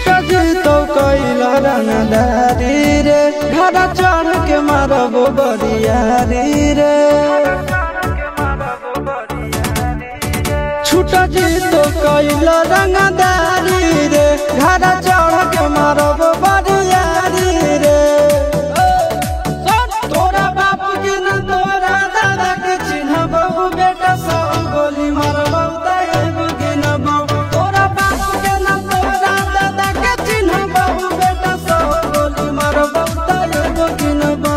छुटा जी तो कैला रंगदारी रे घड़ा चढ़ के मारबो बरियारी रे छुटा जी तो कैला रंगदारी रे घड़ा चढ़ के मारबो बरियारी रे तोरा बाप के न तोरा दादा के चिन्हबो बेटा सब गोली मारबो तैगो गिनबो तोरा बाप के न तोरा दादा के चिन्हबो बेटा सब गोली मारबो तैगो गिनबो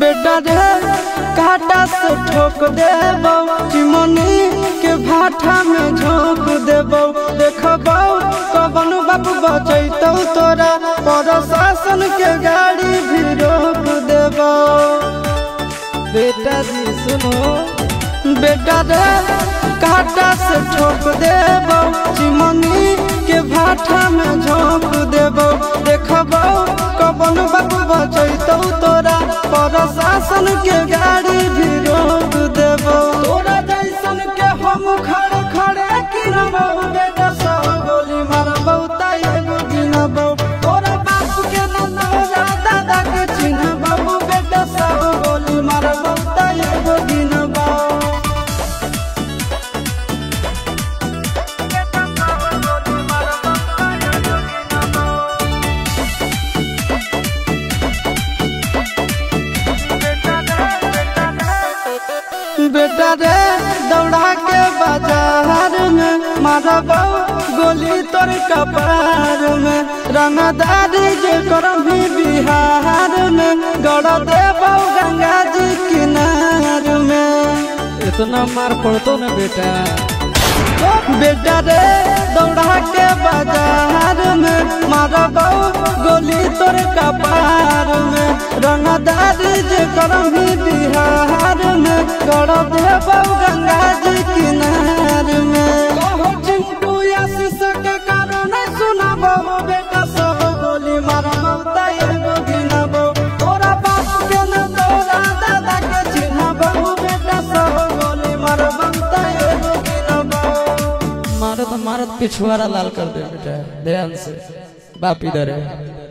बेटा रे काटा से ठोक देबो चिमनी के भाटा में झोंक देबो देखबो कवन बाप बचैतौ तोरा प्रशासन के गाड़ी भी रोक देबो बेटा जी सुनो बेटा रे काटा से ठोक देबो चिमनी के भाटा में झोंक देबो देखबो कवन बाप बचैतौ तोरा प्रशासन के गाड़ी भी रोक देबो तोरा जैसन के हम खड़े खड़े गिनबो बेटा सब गोली मारबो तैगो गिनबो तोरा बाप के न तोरा दादा के चिन्हबो बेटा सब गोली मारबो तैगो गिनबो बेटा रे दौड़ा के बाजार में मारबो गोली तोर कपार में रंगदारी जे करभी बिहार में गड़ देबो गंगा जी किनार में इतना मार पड़तो ना बेटा बेटा रे दौड़ा के बाजार में मारबो गोली तोर कपार में रंगदारी जे करभी बिहार में गड़ देबो गंगा जी किनार में कहो चिंटू आशीष के कारण सुनाबो बेटा सब गोली मारबो तैगो गिनबो तोरा बाप के न तोरा दादा के चिन्हबो बेटा सब गोली मारबो तैगो गिनबो मारत मारत पिछुआरा लाल कर दे बेटा ध्यान से बाप इधर है।